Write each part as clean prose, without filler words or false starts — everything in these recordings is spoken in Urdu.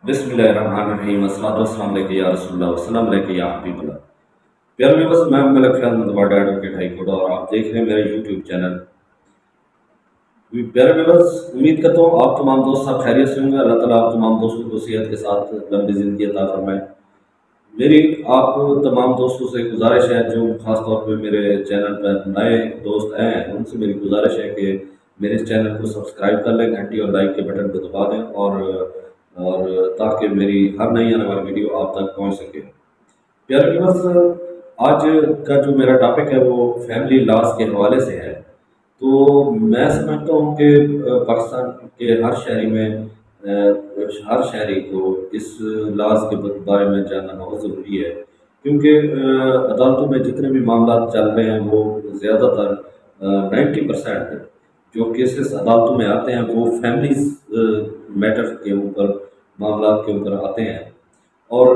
بسم اللہ الرحمن الرحیم الصلوۃ والسلام علیک یا رسول اللہ وسلم علیک یا حبیب اللہ۔ پیارے ویورز، میں ملک فیاض متواڈر ایڈوکیٹ ہائی کورٹ اور آپ دیکھ رہے ہیں میرا یوٹیوب چینل۔ پیارے ویورز، امید کرتا ہوں آپ تمام دوست سب خیریت سے ہوں گے۔ اللہ تعالیٰ آپ تمام دوستوں کو صحت کے ساتھ لمبی زندگی عطا فرمائے۔ میری آپ تمام دوستوں سے گزارش ہے، جو خاص طور پہ میرے چینل پر نئے دوست ہیں، ان سے میری گزارش ہے کہ میرے اس چینل کو سبسکرائب کر لیں، گھنٹی اور لائک کے بٹن کو دبا دیں، اور تاکہ میری ہر نئی آنے والی ویڈیو آپ تک پہنچ سکے۔ پیارے ویورز، آج کا جو میرا ٹاپک ہے وہ فیملی لاز کے حوالے سے ہے۔ تو میں سمجھتا ہوں کہ پاکستان کے ہر شہری کو اس لاز کے بارے میں جاننا بہت ضروری ہے، کیونکہ عدالتوں میں جتنے بھی معاملات چل رہے ہیں وہ زیادہ تر 90% جو کیسز عدالتوں میں آتے ہیں وہ فیملیز میٹر کے اوپر، معاملات کے اوپر آتے ہیں۔ اور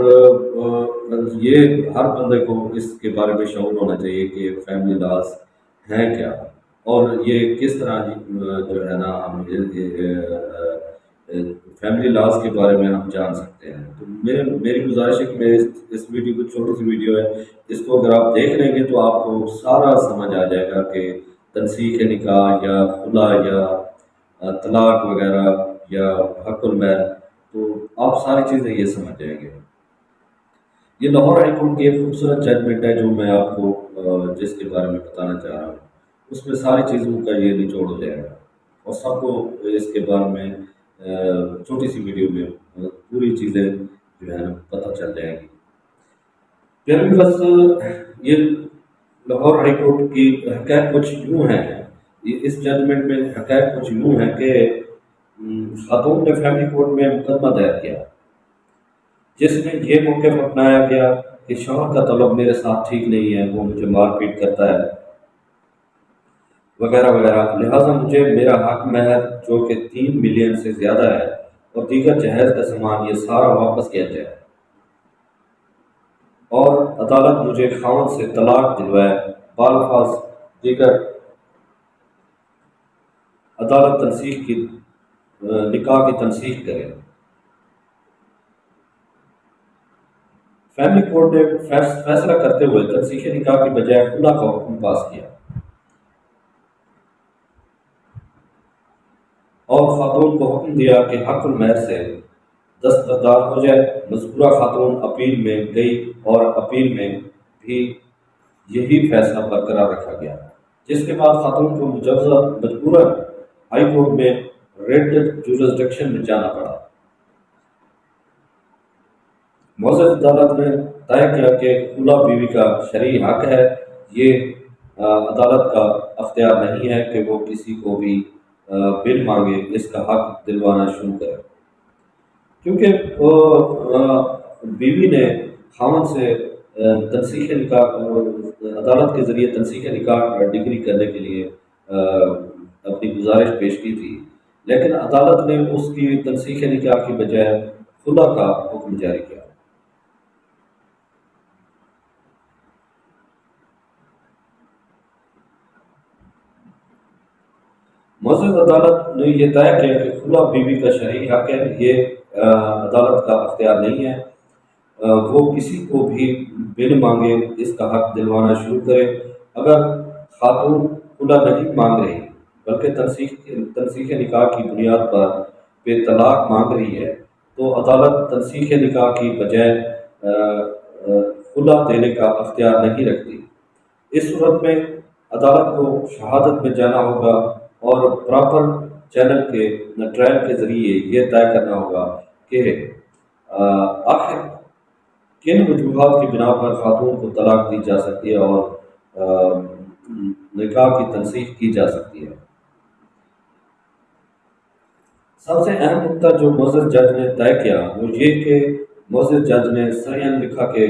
یہ ہر بندے کو اس کے بارے میں شعور ہونا چاہیے کہ فیملی لاز ہیں کیا، اور یہ کس طرح جو ہے نا ہم فیملی لاز کے بارے میں ہم جان سکتے ہیں۔ تو میری گزارش ہے کہ میں اس ویڈیو کو، چھوٹی سی ویڈیو ہے، اس کو اگر آپ دیکھ لیں گے تو آپ کو سارا سمجھ آ جائے گا کہ تنسیخ نکاح یا خلا یا طلاق وغیرہ یا حق المہر، تو آپ ساری چیزیں یہ سمجھ جائیں گے۔ یہ لاہور ہائی کورٹ کی ایک خوبصورت ججمنٹ ہے جو میں آپ کو جس کے بارے میں بتانا چاہ رہا ہوں، اس میں ساری چیزوں کا یہ نچوڑ ہو جائے گا، اور سب کو اس کے بارے میں چھوٹی سی ویڈیو میں پوری چیزیں جو ہے نا پتہ چل جائیں گی۔ پھر بھی بس یہ لاہور ہائی کورٹ کی حقائق کچھ یوں ہیں، اس ججمنٹ میں حقائق کچھ یوں ہیں کہ خاتون نے فیملی کورٹ میں مقدمہ دائر کیا، جس میں یہ موقف اپنایا گیا کہ شوہر کا طلب میرے ساتھ ٹھیک نہیں ہے، وہ مجھے مار پیٹ کرتا ہے وغیرہ وغیرہ، لہٰذا مجھے میرا حق مہر جو کہ 3 ملین سے زیادہ ہے اور دیگر جہیز کا سامان، یہ سارا واپس کیا جائے، اور عدالت مجھے خاوند سے طلاق دلوائے۔ بالفاظ دیگر عدالت نکاح کی تنسیخ کرے۔ فیملی کورٹ نے فیصلہ کرتے ہوئے تنسیخ نکاح کی بجائے خلا کا حکم پاس کیا، اور خاتون کو حکم دیا کہ حق المہر سے دستبردار ہو جائے۔ مذکورہ خاتون اپیل میں گئی اور اپیل میں بھی یہی فیصلہ برقرار رکھا گیا، جس کے بعد خاتون کو مجبوراً ہائی کورٹ میں ریٹ جورسڈکشن میں جانا پڑا۔ معزز عدالت نے طے کیا کہ خلا بیوی کا شرعی حق ہے، یہ عدالت کا اختیار نہیں ہے کہ وہ کسی کو بھی بل مانگے اس کا حق دلوانا شروع کرے، کیونکہ بیوی نے خاوند سے تنسیخ نکاح، عدالت کے ذریعے تنسیخ نکاح ڈگری کرنے کے لیے اپنی گزارش پیش کی تھی، لیکن عدالت نے اس کی تنسیخ نکاح کی بجائے خلا کا حکم جاری کیا۔ معزز عدالت نے یہ طے کیا کہ خلا بیوی کا شرعی حق ہے، یہ عدالت کا اختیار نہیں ہے، وہ کسی کو بھی بل مانگے اس کا حق دلوانا شروع کرے۔ اگر خاتون خلا نہیں مانگ رہی بلکہ تنسیخ نکاح کی بنیاد پر بے طلاق مانگ رہی ہے، تو عدالت تنسیخ نکاح کی بجائے خلا دینے کا اختیار نہیں رکھتی۔ اس صورت میں عدالت کو شہادت میں جانا ہوگا اور پراپر ٹرائل کے ذریعے یہ طے کرنا ہوگا کہ آخر کن وجوہات کی بنا پر خاتون کو طلاق دی جا سکتی ہے اور نکاح کی تنسیخ کی جا سکتی ہے۔ سب سے اہم نکتہ جو معزز جج نے طے کیا وہ یہ کہ معزز جج نے صریحاً لکھا کہ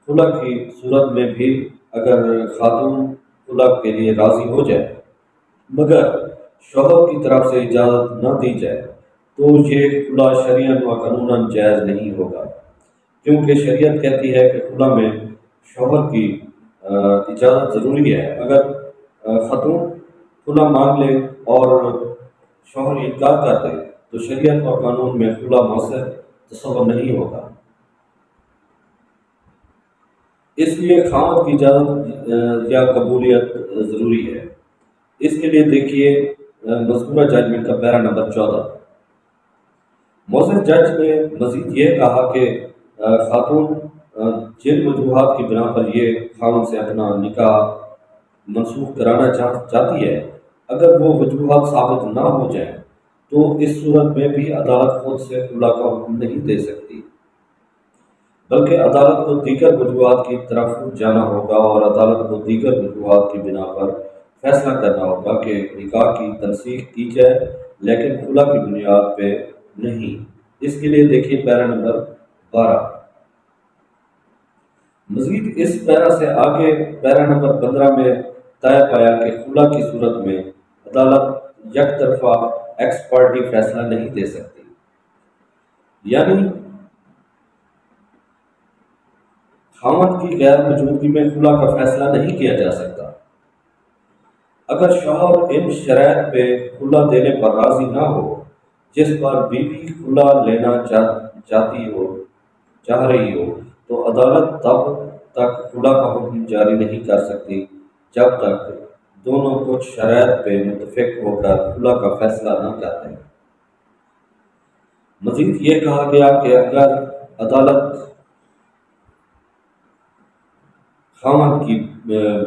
خلا کی صورت میں بھی اگر خاتون خلا کے لیے راضی ہو جائے مگر شوہر کی طرف سے اجازت نہ دی جائے تو یہ خلا شرعاً و قانوناً جائز نہیں ہوگا، کیونکہ شریعت کہتی ہے کہ خلا میں شوہر کی اجازت ضروری ہے۔ اگر خاتون خلا مانگ لے اور شوہر انکار کر دے تو شریعت اور قانون میں خلا مؤثر تصور نہیں ہوگا۔ اس لیے خامد کی اجازت یا قبولیت ضروری ہے۔ اس کے لیے دیکھیے مذکورہ ججمنٹ کا پیرا نمبر 14۔ موثر جج نے مزید یہ کہا کہ خاتون جن وجوہات کی بنا پر یہ خاوند سے اپنا نکاح منسوخ کرانا چاہتی ہے، اگر وہ وجوہات ثابت نہ ہو جائیں تو اس صورت میں بھی عدالت خود سے خلا کا حکم نہیں دے سکتی، بلکہ عدالت کو دیگر وجوہات کی طرف جانا ہوگا اور عدالت کو دیگر وجوہات کی بنا پر فیصلہ کرنا ہوگا کہ نکاح کی تنسیخ کی جائے، لیکن خلا کی بنیاد پہ نہیں۔ اس کے لیے دیکھیے پیرا نمبر 12۔ مزید اس پیرا سے آگے پیرا نمبر 15 میں طے پایا کہ خلا کی صورت میں عدالت یک طرفہ ایکس پارٹی فیصلہ نہیں دے سکتی، یعنی خاوند کی غیر موجودگی میں خلا کا فیصلہ نہیں کیا جا سکتا۔ اگر شوہر ان شرائط پہ خلا دینے پر راضی نہ ہو جس پر بیوی خلا لینا چاہ رہی ہو، تو عدالت تب تک خلا کا حکم جاری نہیں کر سکتی جب تک دونوں کچھ شرائط پہ متفق ہو کر خلا کا فیصلہ نہ کر دیں۔ مزید یہ کہا گیا کہ اگر عدالت خاوند کی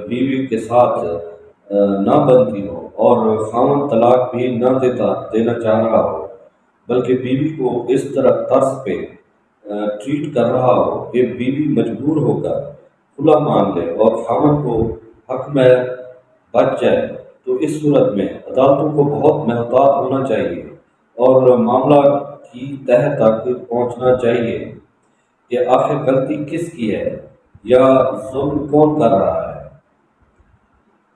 بیوی کے ساتھ نہ بنتی ہو اور خاوند طلاق بھی نہ دینا چاہ رہا ہو، بلکہ بیوی کو اس طرح طرز پہ ٹریٹ کر رہا ہو کہ بیوی مجبور ہو کر خلا مانگ لے اور خاوند کو حق میں بچ جائے، تو اس صورت میں عدالتوں کو بہت محتاط ہونا چاہیے اور معاملہ کی تہہ تک پہنچنا چاہیے کہ آخر غلطی کس کی ہے یا ظلم کون کر رہا ہے۔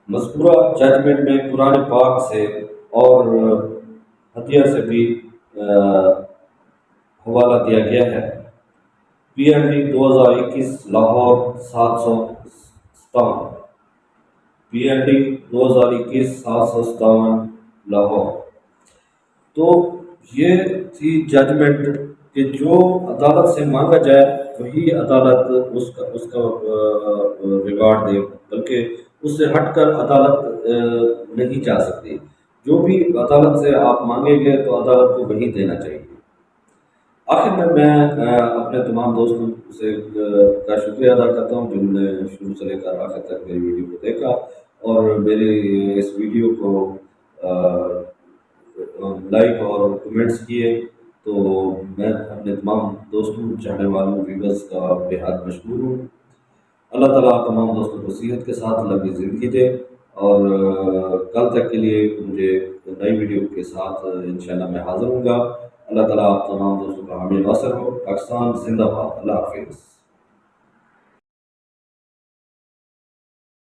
مذکورہ ججمنٹ میں قرآن پاک سے اور حدیث سے بھی حوالہ دیا گیا ہے۔ PND 2021 Lahore 757، PND 2021 757 Lahore. تو یہ تھی ججمنٹ کہ جو عدالت سے مانگا جائے وہی عدالت اس کا ریوارڈ دے، بلکہ اس سے ہٹ کر عدالت نہیں جا سکتی۔ جو بھی عدالت سے آپ مانگیں گے تو عدالت کو وہی دینا چاہیے۔ آخر میں اپنے تمام دوستوں سے کا شکریہ ادا کرتا ہوں جنہوں نے شروع سے لے کر آخر تک میری ویڈیو کو دیکھا اور میری اس ویڈیو کو لائک اور کمنٹس کیے، تو میں اپنے تمام دوستوں چاہنے والوں ویورز کا بے حد مشکور ہوں۔ اللہ تعالیٰ آپ تمام دوستوں کو صحت کے ساتھ لمبی زندگی دے، اور کل تک کے لیے مجھے نئی ویڈیو کے ساتھ انشاءاللہ میں حاضر ہوں گا۔ اللہ تعالیٰ آپ تمام دوستوں کا حامی ناصر ہو۔ پاکستان زندہ باد۔ اللہ حافظ۔